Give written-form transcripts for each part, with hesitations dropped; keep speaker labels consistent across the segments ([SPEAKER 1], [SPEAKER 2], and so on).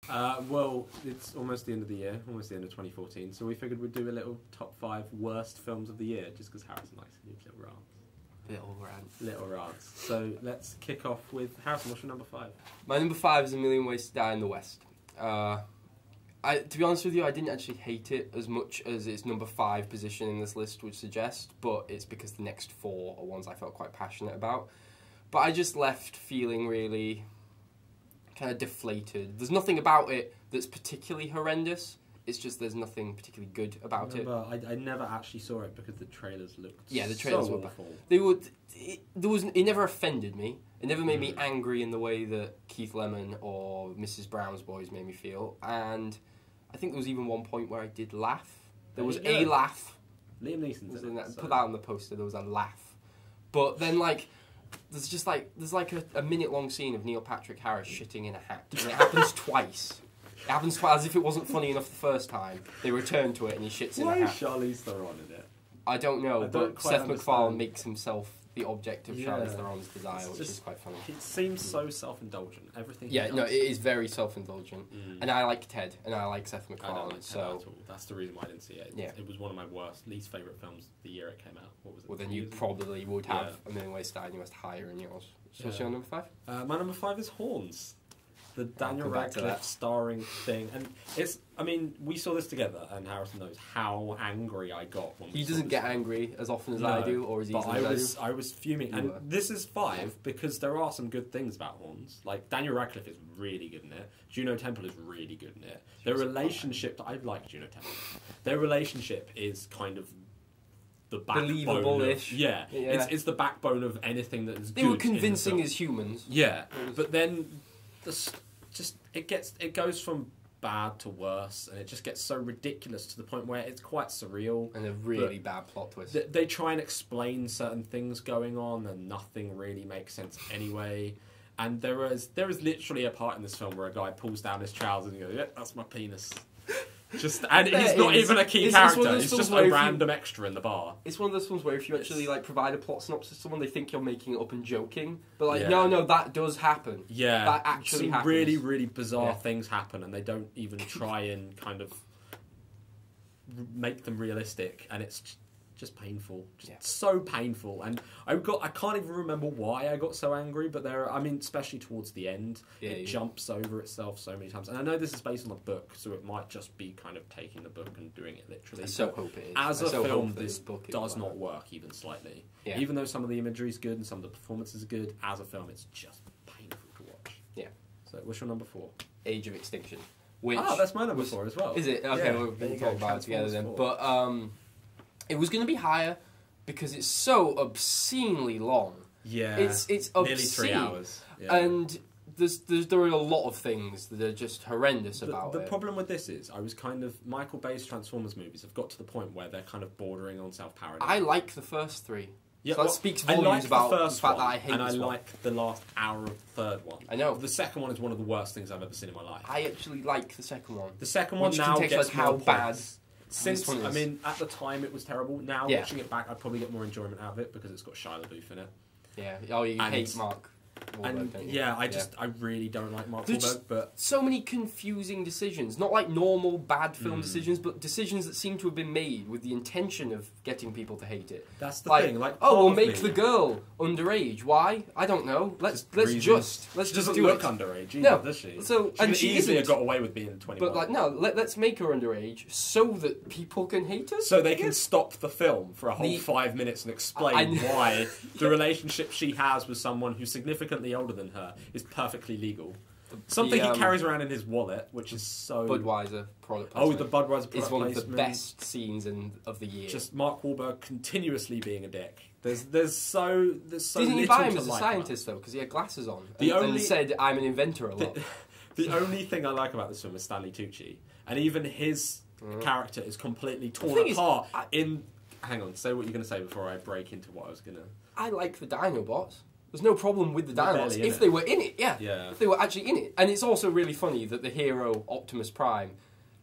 [SPEAKER 1] Well, it's almost the end of the year, almost the end of 2014, so we figured we'd do a little top 5 worst films of the year, just because Harrison likes little rants. Little rants. So let's kick off with Harrison. What's your number 5?
[SPEAKER 2] My number 5 is A Million Ways to Die in the West. To be honest with you, I didn't actually hate it as much as its number 5 position in this list would suggest, but it's because the next 4 are ones I felt quite passionate about. But I just left feeling really kind of deflated. There's nothing about it that's particularly horrendous. It's just there's nothing particularly good about it.
[SPEAKER 1] I never actually saw it because the trailers looked
[SPEAKER 2] the trailers
[SPEAKER 1] so
[SPEAKER 2] were
[SPEAKER 1] awful.
[SPEAKER 2] It never offended me. It never made me angry in the way that Keith Lemon or Mrs. Brown's Boys made me feel. And I think there was even one point where I did laugh. There was a laugh.
[SPEAKER 1] Liam Neeson's in that.
[SPEAKER 2] Put that on the poster. There was a laugh. But then there's a minute long scene of Neil Patrick Harris shitting in a hat, and it happens twice. It happens twice, as if it wasn't funny enough the first time. They return to it and he shits in a hat.
[SPEAKER 1] Why is Charlize Theron in it?
[SPEAKER 2] I don't know, but Seth
[SPEAKER 1] understand.
[SPEAKER 2] MacFarlane makes himself the object of Charlize Theron's desire, which is quite funny.
[SPEAKER 1] It seems so self-indulgent. Everything.
[SPEAKER 2] Yeah, no, it is very self-indulgent, and I like Ted, and I like Seth MacFarlane.
[SPEAKER 1] I don't like Ted at all. That's the reason why I didn't see it.
[SPEAKER 2] Yeah.
[SPEAKER 1] It was one of my least favourite films the year it came out. What was it?
[SPEAKER 2] Well, then you probably would have A Million Ways to Die in the West higher in yours. So what's your number 5?
[SPEAKER 1] My number 5 is Horns. The Daniel
[SPEAKER 2] come back to
[SPEAKER 1] Radcliffe
[SPEAKER 2] that.
[SPEAKER 1] starring thing, and we saw this together, and Harrison knows how angry I got when we
[SPEAKER 2] He
[SPEAKER 1] saw
[SPEAKER 2] doesn't
[SPEAKER 1] this
[SPEAKER 2] get angry as often as
[SPEAKER 1] No,
[SPEAKER 2] I do, or as easily as I do.
[SPEAKER 1] I was fuming,
[SPEAKER 2] You
[SPEAKER 1] and
[SPEAKER 2] were.
[SPEAKER 1] this is 5 because there are some good things about Horns. Like Daniel Radcliffe is really good in it. Juno Temple is really good in it. Their relationship, I like Juno Temple. Their relationship is kind of the backbone.
[SPEAKER 2] Believable-ish.
[SPEAKER 1] Yeah. It's the backbone of anything that is.
[SPEAKER 2] They
[SPEAKER 1] good
[SPEAKER 2] were convincing
[SPEAKER 1] in the film.
[SPEAKER 2] as humans.
[SPEAKER 1] Yeah, but then it goes from bad to worse, and it just gets so ridiculous to the point where it's quite surreal.
[SPEAKER 2] And a really bad plot twist.
[SPEAKER 1] They try and explain certain things going on, and nothing really makes sense anyway. And there is literally a part in this film where a guy pulls down his trousers and goes, "Yeah, that's my penis." And he's not even a key character. He's just a random extra in the bar.
[SPEAKER 2] It's one of those films where if you actually provide a plot synopsis to someone, they think you're making it up and joking. But no, that does happen.
[SPEAKER 1] Yeah,
[SPEAKER 2] that actually happens.
[SPEAKER 1] Really, really bizarre things happen, and they don't even try and kind of make them realistic, and it's just painful, so painful. And I can't even remember why I got so angry, but especially towards the end, it jumps over itself so many times. And I know this is based on a book, so it might just be kind of taking the book and doing it literally.
[SPEAKER 2] I so hope it is.
[SPEAKER 1] As a film, this book does not work even slightly. Yeah. Even though some of the imagery is good and some of the performances are good, as a film, it's just painful to watch.
[SPEAKER 2] Yeah.
[SPEAKER 1] So, what's your number 4?
[SPEAKER 2] Age of Extinction. Which
[SPEAKER 1] that's my number 4 as well.
[SPEAKER 2] Is it? Okay, we'll talk about it together then. But it was going to be higher because it's so obscenely long.
[SPEAKER 1] Yeah,
[SPEAKER 2] it's obscene.
[SPEAKER 1] Nearly 3 hours. Yeah.
[SPEAKER 2] And there are a lot of things that are just horrendous about it.
[SPEAKER 1] The problem with this is, Michael Bay's Transformers movies have got to the point where they're kind of bordering on self-parody.
[SPEAKER 2] I like the first 3.
[SPEAKER 1] Yeah,
[SPEAKER 2] so that speaks volumes about the fact that I hate
[SPEAKER 1] and
[SPEAKER 2] this
[SPEAKER 1] I
[SPEAKER 2] one.
[SPEAKER 1] like the last hour of the third one.
[SPEAKER 2] I know.
[SPEAKER 1] The second one is one of the worst things I've ever seen in my life.
[SPEAKER 2] I actually like the second one.
[SPEAKER 1] The second one
[SPEAKER 2] which
[SPEAKER 1] now gets
[SPEAKER 2] how
[SPEAKER 1] more
[SPEAKER 2] bad.
[SPEAKER 1] points. Since at the time it was terrible. Now watching it back, I'd probably get more enjoyment out of it because it's got Shia LaBeouf in it.
[SPEAKER 2] Yeah. Oh, you hate Mark Wahlberg, don't you?
[SPEAKER 1] I really don't like Mark Wahlberg. But
[SPEAKER 2] so many confusing decisions, not like normal bad film decisions, but decisions that seem to have been made with the intention of getting people to hate it.
[SPEAKER 1] That's the thing.
[SPEAKER 2] We'll make the girl underage. Why? I don't know. Let's just
[SPEAKER 1] doesn't
[SPEAKER 2] do
[SPEAKER 1] look
[SPEAKER 2] it.
[SPEAKER 1] underage either,
[SPEAKER 2] No.
[SPEAKER 1] does she?
[SPEAKER 2] So
[SPEAKER 1] she easily got away with being 21.
[SPEAKER 2] But let's make her underage so that people can hate her.
[SPEAKER 1] So they can stop the film for a whole 5 minutes and explain why the relationship she has with someone who's significantly older than her is perfectly legal. Something he carries around in his wallet, which is so...
[SPEAKER 2] Budweiser product placement.
[SPEAKER 1] Oh, the Budweiser product
[SPEAKER 2] is one
[SPEAKER 1] placement.
[SPEAKER 2] of the best scenes of the year.
[SPEAKER 1] Just Mark Wahlberg continuously being a dick. There's so
[SPEAKER 2] Didn't you buy him as a scientist though? Because he had glasses on and said, "I'm an inventor" a lot.
[SPEAKER 1] The only thing I like about this film is Stanley Tucci, and even his character is completely torn apart. Hang on, say what you're going to say before I break into what I was going to...
[SPEAKER 2] I like the Dinobots. There's no problem with the Dinobots if they were in it, yeah. If they were actually in it. And it's also really funny that the hero, Optimus Prime,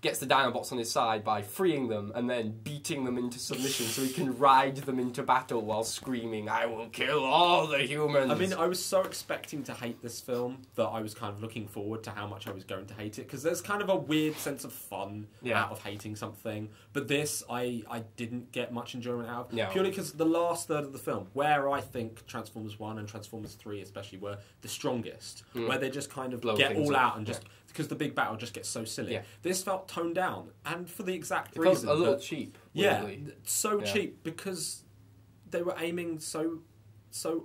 [SPEAKER 2] gets the Dinobots on his side by freeing them and then beating them into submission so he can ride them into battle while screaming, "I will kill all the humans."
[SPEAKER 1] I mean, I was so expecting to hate this film that I was kind of looking forward to how much I was going to hate it, because there's kind of a weird sense of fun out of hating something. But this, I didn't get much enjoyment out of, purely because the last third of the film, where I think Transformers 1 and Transformers 3 especially were the strongest, where they just kind of get all out and just... Because the big battle just gets so silly. This felt toned down, and for the exact reason.
[SPEAKER 2] Felt a little cheap. Weirdly.
[SPEAKER 1] So cheap, because they were aiming so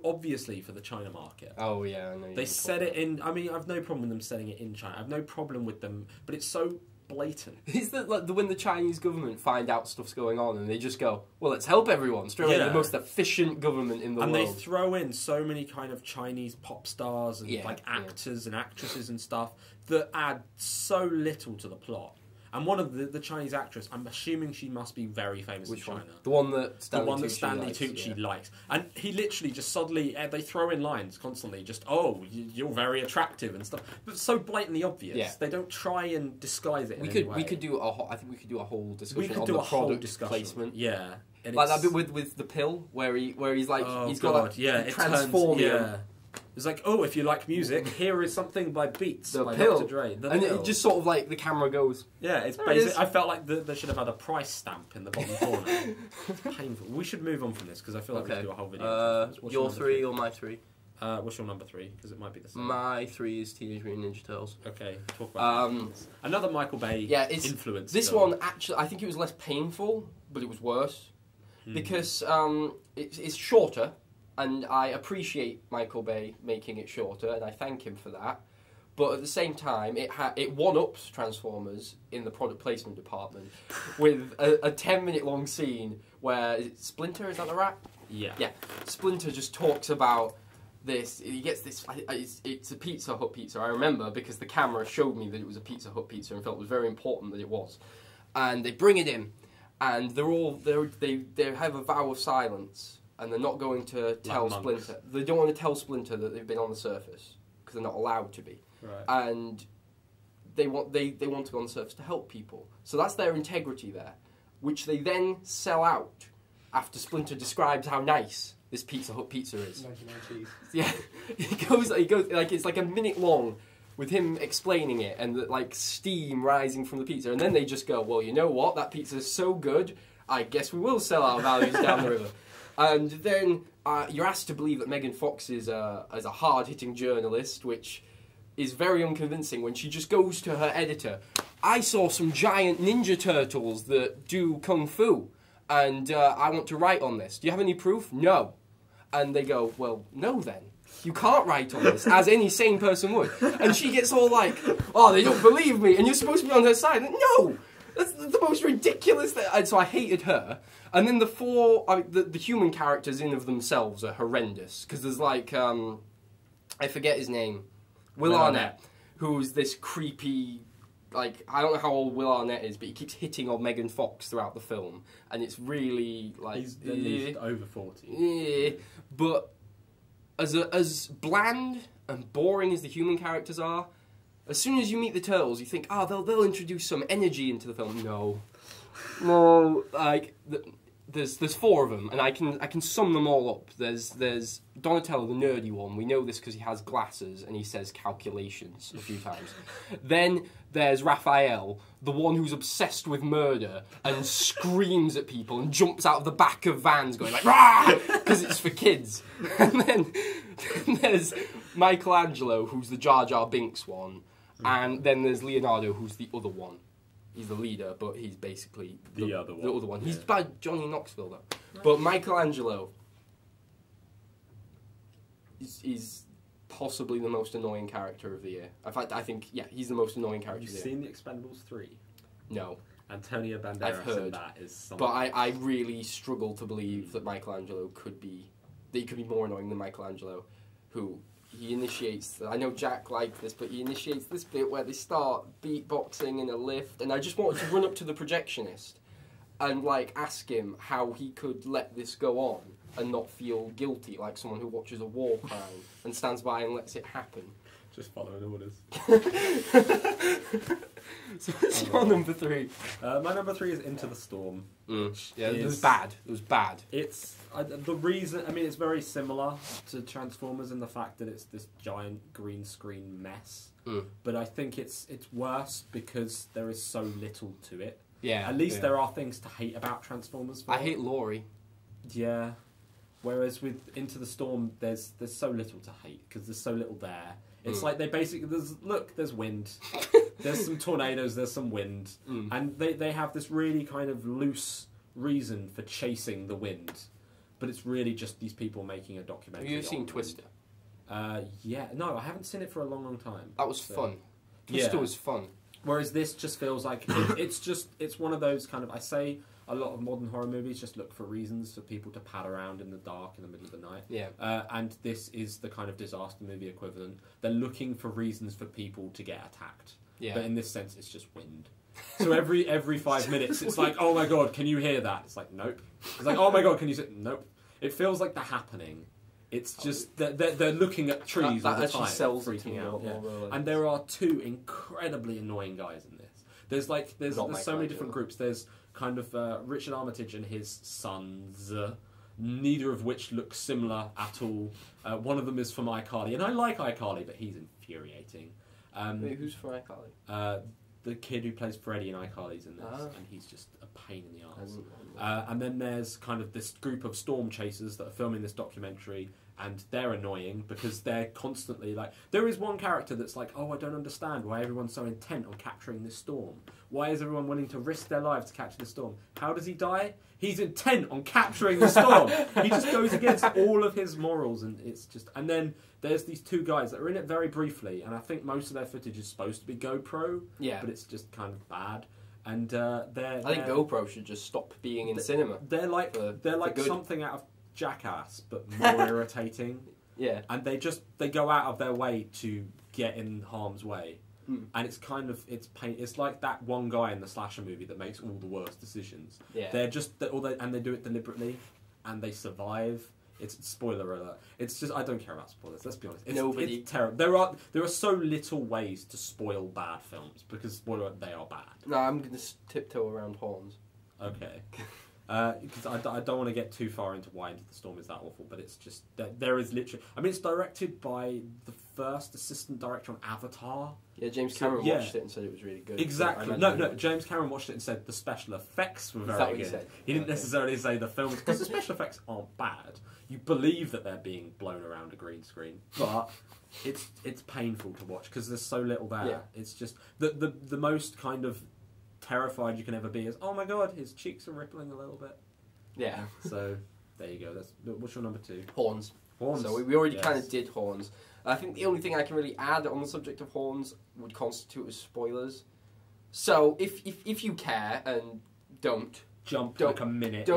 [SPEAKER 1] obviously for the China market.
[SPEAKER 2] Oh yeah, I know.
[SPEAKER 1] They set it in. I mean, I've no problem with them setting it in China. I've no problem with them, but it's so blatant.
[SPEAKER 2] Is that like when the Chinese government find out stuff's going on and they just go, "Well, let's help everyone." Straight away, the most efficient government in the world.
[SPEAKER 1] And they throw in so many kind of Chinese pop stars and like actors and actresses and stuff that add so little to the plot. And one of the Chinese actress, I'm assuming she must be very famous in China.
[SPEAKER 2] The one that
[SPEAKER 1] Stanley Tucci likes. And he literally just suddenly, they throw in lines constantly, just, "Oh, you're very attractive" and stuff. But it's so blatantly obvious. Yeah. They don't try and disguise it in any way.
[SPEAKER 2] I think we could do a whole discussion on the product placement.
[SPEAKER 1] Yeah. And
[SPEAKER 2] like that bit with the pill, where he's like, he's got like,
[SPEAKER 1] transformium. It's like, "Oh, if you like music, here is something by Beats by Dr. Dre."
[SPEAKER 2] And it just sort of like the camera goes.
[SPEAKER 1] Yeah, it's basic. I felt like they should have had a price stamp in the bottom corner. It's painful. We should move on from this because I feel like we should do a whole video.
[SPEAKER 2] Your three or my three?
[SPEAKER 1] What's your number 3? Because it might be the same.
[SPEAKER 2] My 3 is Teenage Mutant Ninja Turtles.
[SPEAKER 1] Okay, talk about another Michael Bay influence.
[SPEAKER 2] This one, actually, I think it was less painful, but it was worse. Because it's shorter. And I appreciate Michael Bay making it shorter, and I thank him for that. But at the same time, it one-ups Transformers in the product placement department with a 10-minute long scene where Splinter, is that the rat?
[SPEAKER 1] Yeah.
[SPEAKER 2] Yeah. Splinter just talks about this. He gets this. It's a Pizza Hut pizza. I remember because the camera showed me that it was a Pizza Hut pizza and felt it was very important that it was. And they bring it in, and they have a vow of silence. And they're not going to tell Splinter. They don't want to tell Splinter that they've been on the surface because they're not allowed to be.
[SPEAKER 1] Right.
[SPEAKER 2] And they want to go on the surface to help people. So that's their integrity there, which they then sell out after Splinter describes how nice this Pizza Hut pizza is.
[SPEAKER 3] 99 cheese.
[SPEAKER 2] Yeah, he goes like it's like a minute long with him explaining it and like steam rising from the pizza, and then they just go, "Well, you know what? That pizza is so good. I guess we will sell our values down the river." And then you're asked to believe that Megan Fox is a hard-hitting journalist, which is very unconvincing when she just goes to her editor. "I saw some giant ninja turtles that do kung fu, and I want to write on this. Do you have any proof?" "No." And they go, "Well, no then. You can't write on this, as any sane person would." And she gets all like, "Oh, they don't believe me, and you're supposed to be on her side." No! That's the most ridiculous thing. And so I hated her. And then the human characters in of themselves are horrendous. Because there's like, I forget his name. Will Arnett, who's this creepy, like, I don't know how old Will Arnett is, but he keeps hitting on Megan Fox throughout the film. And it's really, like...
[SPEAKER 1] He's at least over 40.
[SPEAKER 2] Yeah. But as bland and boring as the human characters are, as soon as you meet the Turtles, you think, they'll introduce some energy into the film. No, like there's 4 of them, and I can sum them all up. There's Donatello, the nerdy one. We know this because he has glasses and he says calculations a few times. Then there's Raphael, the one who's obsessed with murder and screams at people and jumps out of the back of vans going like "Rah!" because it's for kids. And then there's Michelangelo, who's the Jar Jar Binks one. And then there's Leonardo, who's the other one. He's the leader, but he's basically the other one. He's by Johnny Knoxville, though. Right. But Michelangelo is possibly the most annoying character of the year. In fact, I think, he's the most annoying character of the year.
[SPEAKER 1] Have you seen The Expendables 3?
[SPEAKER 2] No.
[SPEAKER 1] Antonio Banderas
[SPEAKER 2] I've heard,
[SPEAKER 1] in that is something.
[SPEAKER 2] But I really struggle to believe that he could be more annoying than Michelangelo, who... He initiates, I know Jack liked this, but he initiates this bit where they start beatboxing in a lift, and I just wanted to run up to the projectionist and, like, ask him how he could let this go on and not feel guilty, like someone who watches a war crime and stands by and lets it happen.
[SPEAKER 1] Just following orders.
[SPEAKER 2] So what's your number 3?
[SPEAKER 1] My number 3 is Into the Storm.
[SPEAKER 2] Yeah, it was
[SPEAKER 1] is-
[SPEAKER 2] bad. It was bad.
[SPEAKER 1] It's the reason. I mean, it's very similar to Transformers in the fact that it's this giant green screen mess. But I think it's worse because there is so little to it.
[SPEAKER 2] Yeah.
[SPEAKER 1] At least there are things to hate about Transformers.
[SPEAKER 2] I hate Laurie.
[SPEAKER 1] Yeah. Whereas with Into the Storm, there's so little to hate because there's so little there. It's like they basically there's wind, there's some tornadoes, there's some wind, and they have this really kind of loose reason for chasing the wind, but it's really just these people making a documentary.
[SPEAKER 2] Have you seen
[SPEAKER 1] on
[SPEAKER 2] Twister?
[SPEAKER 1] Yeah, no, I haven't seen it for a long time.
[SPEAKER 2] That was fun. Twister was fun.
[SPEAKER 1] Whereas this just feels like it's one of those kind of, I say a lot of modern horror movies just look for reasons for people to pad around in the dark in the middle of the night.
[SPEAKER 2] Yeah.
[SPEAKER 1] And this is the kind of disaster movie equivalent. They're looking for reasons for people to get attacked.
[SPEAKER 2] Yeah.
[SPEAKER 1] But in this sense, it's just wind. So every 5 minutes, it's like, oh my god, can you hear that? It's like, nope. It's like, oh my god, can you see? Nope. It feels like the happening. It's just they're looking at trees all the time, freaking out. Yeah. And there are 2 incredibly annoying guys in this. There's so many different groups. There's kind of Richard Armitage and his sons, neither of which look similar at all. One of them is from iCarly, and I like iCarly, but he's infuriating.
[SPEAKER 2] Wait, who's from iCarly?
[SPEAKER 1] The kid who plays Freddy in iCarly's in this, and he's just a pain in the arse. And then there's kind of this group of storm chasers that are filming this documentary, and they're annoying because they're constantly like... There is one character that's like, oh, I don't understand why everyone's so intent on capturing this storm. Why is everyone willing to risk their lives to capture the storm? How does he die? He's intent on capturing the storm. He just goes against all of his morals, and it's just... And then there's these 2 guys that are in it very briefly, and I think most of their footage is supposed to be GoPro, but it's just kind of bad. And I
[SPEAKER 2] think GoPro should just stop being in cinema.
[SPEAKER 1] They're like something out of Jackass, but more irritating.
[SPEAKER 2] Yeah.
[SPEAKER 1] And they go out of their way to get in harm's way. And it's kind of it's like that one guy in the slasher movie that makes all the worst decisions.
[SPEAKER 2] Yeah.
[SPEAKER 1] And they do it deliberately, and they survive. It's spoiler alert. It's just I don't care about spoilers. Let's be honest. It's terrible. There are so little ways to spoil bad films because spoiler alert, they are bad.
[SPEAKER 2] No, I'm going to tiptoe around horns.
[SPEAKER 1] Okay. Because I don't want to get too far into why Into the Storm is that awful, but it's just there is literally. I mean, it's directed by the first assistant director on Avatar.
[SPEAKER 2] Yeah, James Cameron watched it and said it was really good.
[SPEAKER 1] Exactly. No, James Cameron watched it and said the special effects were very good. He didn't necessarily say the films because the special effects aren't bad. You believe that they're being blown around a green screen, but it's painful to watch because there's so little there. Yeah. It's just the most kind of terrified you can ever be is, oh my god, his cheeks are rippling a little bit.
[SPEAKER 2] Yeah.
[SPEAKER 1] So there you go. What's your number 2?
[SPEAKER 2] Horns.
[SPEAKER 1] Horns.
[SPEAKER 2] So we already kind of did horns. I think the only thing I can really add on the subject of horns would constitute as spoilers. So if you care and don't
[SPEAKER 1] like a minute.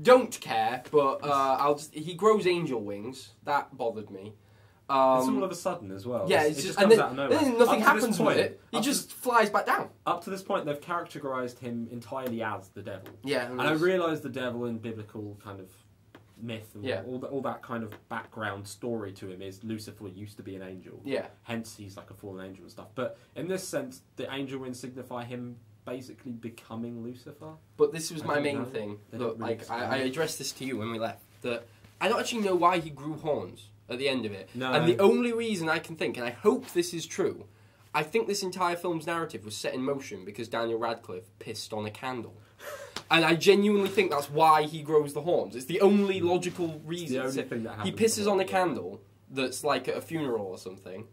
[SPEAKER 2] Don't care, but he grows angel wings. That bothered me.
[SPEAKER 1] It's all of a sudden as well.
[SPEAKER 2] Yeah,
[SPEAKER 1] it just comes out of nowhere.
[SPEAKER 2] Then nothing happens with it. He just flies back down.
[SPEAKER 1] Up to this point, they've characterised him entirely as the devil.
[SPEAKER 2] Yeah,
[SPEAKER 1] and I realise the devil in biblical kind of myth and all that kind of background story to him is Lucifer used to be an angel.
[SPEAKER 2] Yeah. Hence,
[SPEAKER 1] he's like a fallen angel and stuff. But in this sense, the angel wings signify him basically becoming Lucifer.
[SPEAKER 2] But this was my main thing. Look, I addressed this to you when we left. That I don't actually know why he grew horns at the end of it.
[SPEAKER 1] No.
[SPEAKER 2] And the only reason I can think, and I hope this is true, I think this entire film's narrative was set in motion because Daniel Radcliffe pissed on a candle. And I genuinely think that's why he grows the horns. It's the only logical reason.
[SPEAKER 1] The only thing that happens.
[SPEAKER 2] He pisses on a candle that's like at a funeral or something,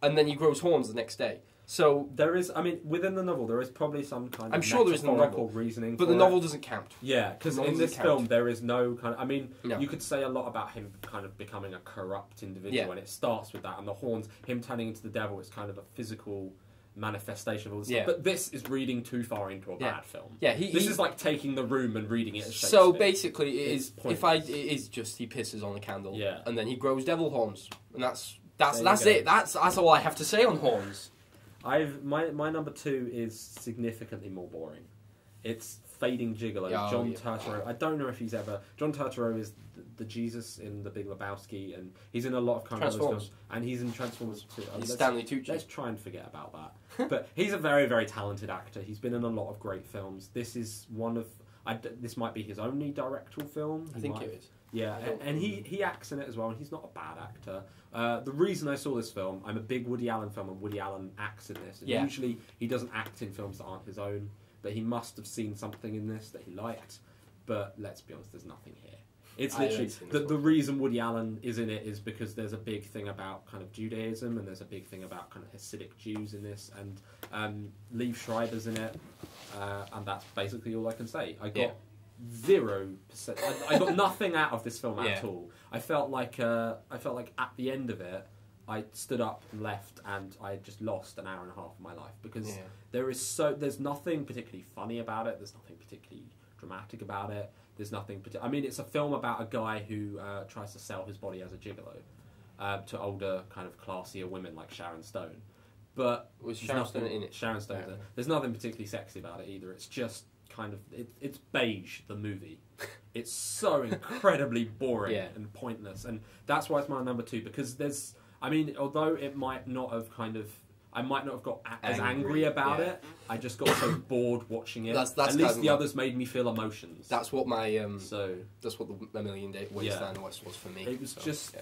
[SPEAKER 2] and then he grows horns the next day. So
[SPEAKER 1] there is, I mean, within the novel, there is probably some kind of
[SPEAKER 2] I'm sure there is no novel
[SPEAKER 1] reasoning,
[SPEAKER 2] but the novel doesn't count.
[SPEAKER 1] Yeah, because in this film there is no kind of. I mean, you could say a lot about him kind of becoming a corrupt individual, and it starts with that, and the horns, him turning into the devil, is kind of a physical manifestation of all this stuff. But this is reading too far into a bad film.
[SPEAKER 2] Yeah,
[SPEAKER 1] this is like taking The Room and reading it as Shakespeare.
[SPEAKER 2] So basically, it is just he pisses on a candle, and then he grows devil horns, and that's it. That's all I have to say on horns.
[SPEAKER 1] My number 2 is significantly more boring. It's Fading Gigolo.
[SPEAKER 2] Oh,
[SPEAKER 1] John
[SPEAKER 2] yeah.
[SPEAKER 1] Turturro. I don't know if he's ever. John Turturro is the Jesus in The Big Lebowski, and he's in a lot of kind of those
[SPEAKER 2] Transformers.
[SPEAKER 1] films, and he's in Transformers too.
[SPEAKER 2] He's Stanley Tucci.
[SPEAKER 1] Let's try and forget about that. But he's a very, very talented actor. He's been in a lot of great films. This is one of. This might be his only directorial film.
[SPEAKER 2] I think it is.
[SPEAKER 1] Yeah, and he acts in it as well, and he's not a bad actor. The reason I saw this film, I'm a big Woody Allen fan, and Woody Allen acts in this. And
[SPEAKER 2] Yeah.
[SPEAKER 1] usually he doesn't act in films that aren't his own, but he must have seen something in this that he liked. But let's be honest, there's nothing here. It's literally the reason Woody Allen is in it is because there's a big thing about kind of Judaism, and there's a big thing about kind of Hasidic Jews in this, and Liev Schreiber's in it, and that's basically all I can say. I got 0%. I got nothing out of this film at all. I felt like at the end of it, I stood up and left, and I just lost an hour and a half of my life because there's nothing particularly funny about it. There's nothing particularly dramatic about it. There's nothing. I mean, it's a film about a guy who tries to sell his body as a gigolo to older, kind of classier women like Sharon Stone. But
[SPEAKER 2] was Sharon Stone in it?
[SPEAKER 1] Sharon Stone's in it. There's nothing particularly sexy about it either. It's just kind of it's beige, the movie. It's so incredibly boring and pointless, and that's why it's my number 2, because there's. I mean, although it might not have I might not have got as angry about it. I just got so bored watching it.
[SPEAKER 2] That's
[SPEAKER 1] At least the others made me feel emotions.
[SPEAKER 2] That's what my
[SPEAKER 1] that's
[SPEAKER 2] what the A Million Ways Down the West was for me.
[SPEAKER 1] It was just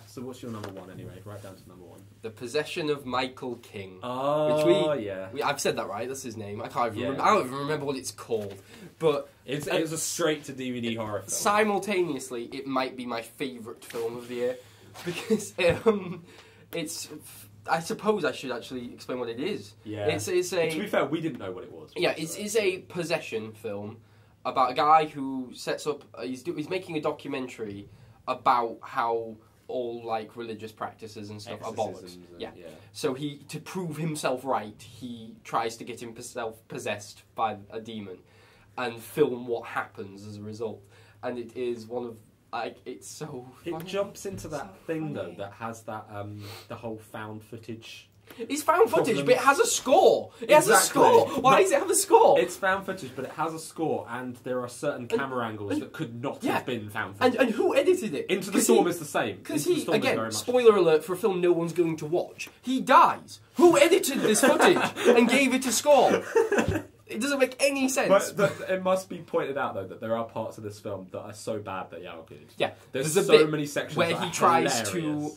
[SPEAKER 1] So what's your number 1 anyway? Write down to number 1.
[SPEAKER 2] The Possession of Michael King.
[SPEAKER 1] Oh,
[SPEAKER 2] I've said that right. That's his name. I can't even remember. I don't even remember what it's called. But
[SPEAKER 1] it's a straight to DVD horror film.
[SPEAKER 2] Simultaneously, it might be my favourite film of the year because it's. I suppose I should actually explain what it is.
[SPEAKER 1] Yeah.
[SPEAKER 2] It's a.
[SPEAKER 1] To be fair, we didn't know what it was.
[SPEAKER 2] Yeah, it's a possession film about a guy who sets up. He's making a documentary about how all like religious practices and stuff are bollocks. Yeah. So to prove himself right, he tries to get himself possessed by a demon, and film what happens as a result. And it is one of. It's so funny.
[SPEAKER 1] It jumps into that thing though that has that the whole found footage.
[SPEAKER 2] It's found footage, but it has a score. It has a score. Why does it have a score?
[SPEAKER 1] It's found footage, but it has a score, and there are certain camera angles that could not have been found footage.
[SPEAKER 2] And who edited it?
[SPEAKER 1] Into the Storm is the same.
[SPEAKER 2] Because again, spoiler alert for a film no one's going to watch. He dies. Who edited this footage and gave it a score? It doesn't make any sense.
[SPEAKER 1] But it must be pointed out though that there are parts of this film that are so bad that are good.
[SPEAKER 2] Yeah,
[SPEAKER 1] there's so many sections
[SPEAKER 2] where he tries to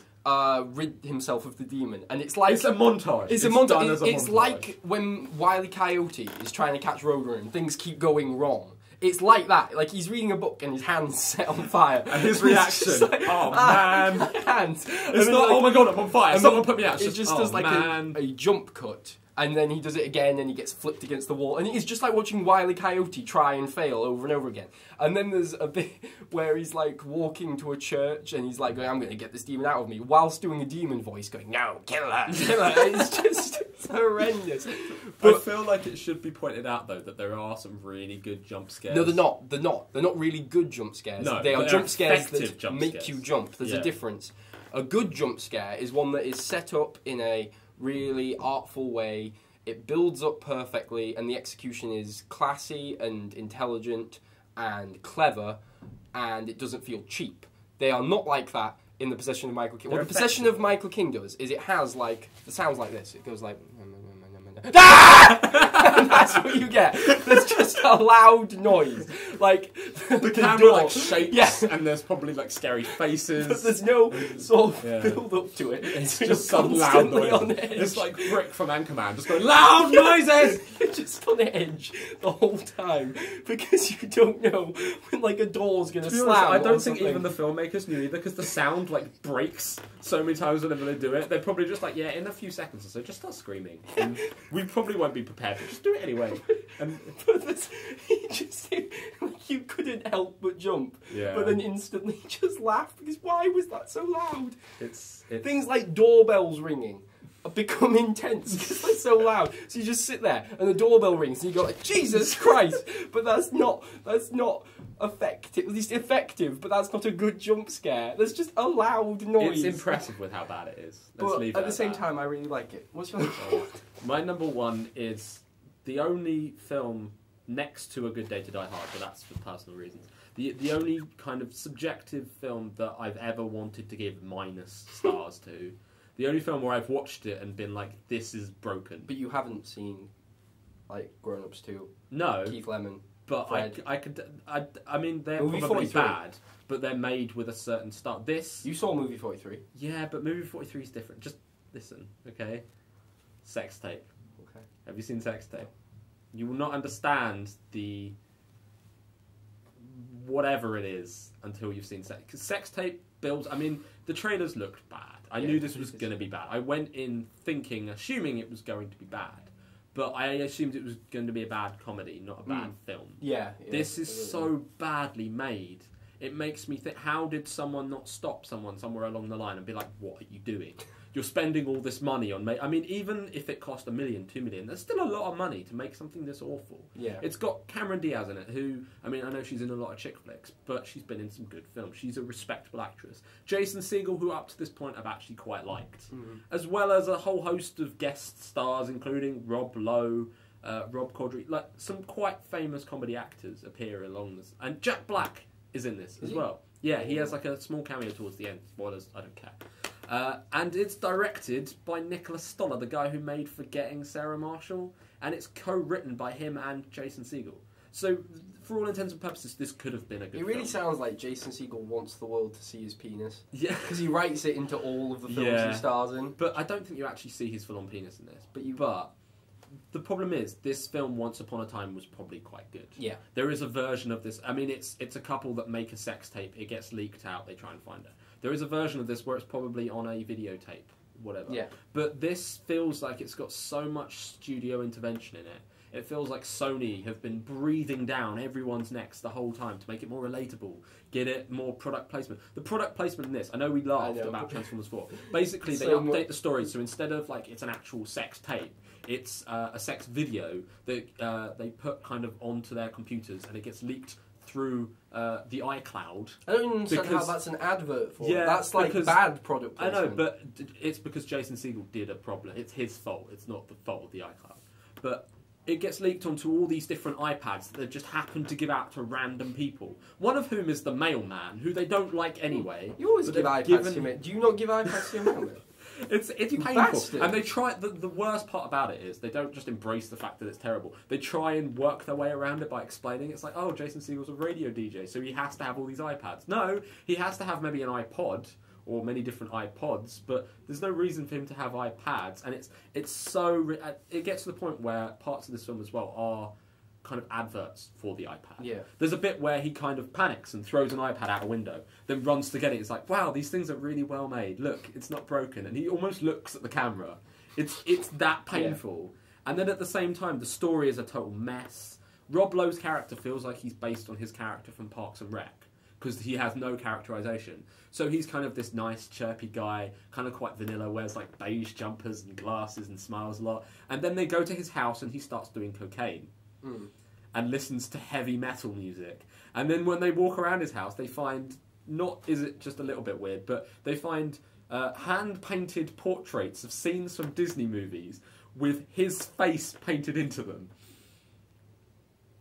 [SPEAKER 2] rid himself of the demon, and it's like
[SPEAKER 1] it's a montage.
[SPEAKER 2] It's a montage. It's like when Wile E. Coyote is trying to catch Roadrunner and things keep going wrong. It's like that. Like he's reading a book and his hands set on fire,
[SPEAKER 1] and his reaction, like, "Oh man,
[SPEAKER 2] my hands!"
[SPEAKER 1] It's not, "Oh my god, I'm on fire." Someone put me out.
[SPEAKER 2] It just does like a jump cut. And then he does it again, and he gets flipped against the wall. And it's just like watching Wile E. Coyote try and fail over and over again. And then there's a bit where he's like walking to a church, and he's like going, "I'm going to get this demon out of me," whilst doing a demon voice going, "No, kill her, kill her." It's horrendous.
[SPEAKER 1] But I feel like it should be pointed out, though, that there are some really good jump scares.
[SPEAKER 2] No, they're not. They're not. They're not really good jump scares.
[SPEAKER 1] No,
[SPEAKER 2] they are jump scares that
[SPEAKER 1] make
[SPEAKER 2] you jump. There's a difference. A good jump scare is one that is set up in a really artful way. It builds up perfectly, and the execution is classy and intelligent and clever, and it doesn't feel cheap. They are not like that in The Possession of Michael King. What The Possession of Michael King does is it has like the sounds like this. It goes like. And that's what you get. There's just a loud noise, like
[SPEAKER 1] the camera like shakes, and there's probably like scary faces.
[SPEAKER 2] But there's no sort of build up to it.
[SPEAKER 1] It's just some loud noise. It's like Brick from Anchorman, just going loud noises.
[SPEAKER 2] You're just on edge the whole time because you don't know when like a door's gonna slam.
[SPEAKER 1] Honest, I don't think even the filmmakers knew either, because the sound like breaks so many times whenever they do it. They're probably just like, in a few seconds or so, just start screaming. And we probably won't be prepared, but just do it anyway. And you couldn't help but jump, but then instantly just laugh because why was that so loud? It's
[SPEAKER 2] things like doorbells ringing become intense because they're so loud. So you just sit there and the doorbell rings and you go like, Jesus Christ! But that's not effective. It's effective, but that's not a good jump scare. There's just a loud noise.
[SPEAKER 1] It's impressive with how bad it is.
[SPEAKER 2] But at the same time, I really like it. What's your number one?
[SPEAKER 1] My number 1 is the only film next to A Good Day to Die Hard, but that's for personal reasons. The only kind of subjective film that I've ever wanted to give minus stars to, the only film where I've watched it and been like, this is broken.
[SPEAKER 2] But you haven't seen, like, Grown Ups 2,
[SPEAKER 1] No,
[SPEAKER 2] Keith Lemon.
[SPEAKER 1] but
[SPEAKER 2] Fred.
[SPEAKER 1] I mean, they're
[SPEAKER 2] Movie
[SPEAKER 1] probably
[SPEAKER 2] 43.
[SPEAKER 1] bad, but they're made with a certain style. This,
[SPEAKER 2] You saw Movie 43.
[SPEAKER 1] yeah, but movie 43 is different. Just listen, okay? Sex Tape.
[SPEAKER 2] Okay.
[SPEAKER 1] Have you seen Sex Tape? You will not understand the whatever it is until you've seen Sex. Because Sex Tape builds. I mean, the trailers looked bad. I knew this was going to be bad. I went in thinking, assuming it was going to be bad, but I assumed it was going to be a bad comedy, not a bad film.
[SPEAKER 2] Yeah.
[SPEAKER 1] This is so badly made. It makes me think, how did someone not stop someone somewhere along the line and be like, what are you doing? You're spending all this money on... I mean, even if it cost $1 million, $2 million, that's still a lot of money to make something this awful.
[SPEAKER 2] Yeah.
[SPEAKER 1] It's got Cameron Diaz in it, who... I mean, I know she's in a lot of chick flicks, but she's been in some good films. She's a respectable actress. Jason Segel, who up to this point I've actually quite liked.
[SPEAKER 2] Mm-hmm.
[SPEAKER 1] As well as a whole host of guest stars, including Rob Lowe, Rob Corddry. Like, some quite famous comedy actors appear along this. And Jack Black is in this as well. Yeah, he has like a small cameo towards the end. Spoilers, I don't care. And it's directed by Nicholas Stoller, the guy who made Forgetting Sarah Marshall, and it's co-written by him and Jason Segel. So, for all intents and purposes, this could have been a good
[SPEAKER 2] It really
[SPEAKER 1] film.
[SPEAKER 2] sounds like Jason Segel wants the world to see his penis.
[SPEAKER 1] Yeah.
[SPEAKER 2] Because he writes it into all of the films he stars in.
[SPEAKER 1] But I don't think you actually see his full-on penis in this.
[SPEAKER 2] But
[SPEAKER 1] the problem is, this film, Once Upon a Time, was probably quite good.
[SPEAKER 2] Yeah.
[SPEAKER 1] There is a version of this. I mean, it's a couple that make a sex tape. It gets leaked out. They try and find it. There is a version of this where it's probably on a videotape, whatever.
[SPEAKER 2] Yeah.
[SPEAKER 1] But this feels like it's got so much studio intervention in it. It feels like Sony have been breathing down everyone's necks the whole time to make it more relatable, get it more product placement. The product placement in this, I know we laughed about Transformers 4. Basically, they update the story, so instead of like it's an actual sex tape, it's a sex video that they put kind of onto their computers, and it gets leaked through the iCloud.
[SPEAKER 2] I don't understand how that's an advert for.
[SPEAKER 1] Yeah,
[SPEAKER 2] that's like bad product placement.
[SPEAKER 1] I know, but it's because Jason Segel did a problem. It's his fault. It's not the fault of the iCloud. But it gets leaked onto all these different iPads that they just happen to give out to random people. One of whom is the mailman, who they don't like anyway.
[SPEAKER 2] You always give iPads to your Do you not give iPads to your mailman?
[SPEAKER 1] It's painful.
[SPEAKER 2] Bastard.
[SPEAKER 1] And they try... The worst part about it is they don't just embrace the fact that it's terrible. They try and work their way around it by explaining. It's like, oh, Jason Segel's a radio DJ, so he has to have all these iPads. No, he has to have maybe an iPod or many different iPods, but there's no reason for him to have iPads. And it's so... It gets to the point where parts of this film as well are kind of adverts for the iPad.
[SPEAKER 2] Yeah.
[SPEAKER 1] There's a bit where he kind of panics and throws an iPad out a window, then runs to get it. It's like, wow, these things are really well made. Look, it's not broken. And he almost looks at the camera. It's that painful. Yeah. And then at the same time, the story is a total mess. Rob Lowe's character feels like he's based on his character from Parks and Rec, because he has no characterization. So he's kind of this nice, chirpy guy, kind of quite vanilla, wears like beige jumpers and glasses and smiles a lot. And then they go to his house and he starts doing cocaine. And listens to heavy metal music. And then when they walk around his house, they find, is it just a little bit weird, but they find hand-painted portraits of scenes from Disney movies with his face painted into them.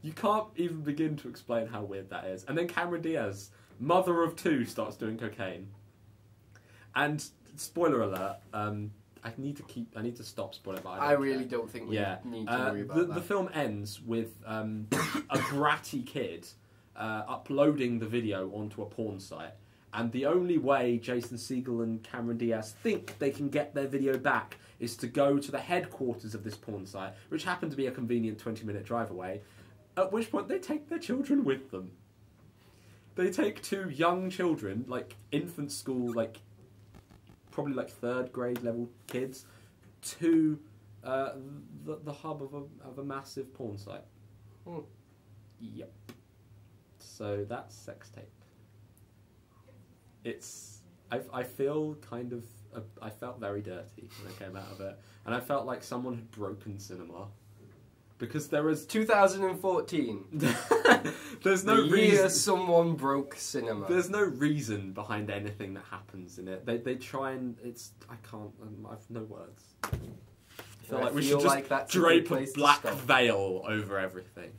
[SPEAKER 1] You can't even begin to explain how weird that is. And then Cameron Diaz, mother of two, starts doing cocaine. And, spoiler alert, I need to stop spoiling, but
[SPEAKER 2] I really don't think we need to worry about that.
[SPEAKER 1] The film ends with a bratty kid uploading the video onto a porn site, and the only way Jason Segel and Cameron Diaz think they can get their video back is to go to the headquarters of this porn site, which happened to be a convenient 20-minute drive away, at which point they take their children with them. They take two young children, like infant school, like probably like third grade level kids, to the hub of a massive porn site. Yep. So that's Sex Tape. I feel kind of... I felt very dirty when I came out of it. And I felt like someone had broken cinema. Because there was...
[SPEAKER 2] 2014.
[SPEAKER 1] There's no
[SPEAKER 2] the
[SPEAKER 1] reason...
[SPEAKER 2] year someone broke cinema.
[SPEAKER 1] There's no reason behind anything that happens in it. They try and... I can't... I've no words. I feel like we should just drape a black veil over everything.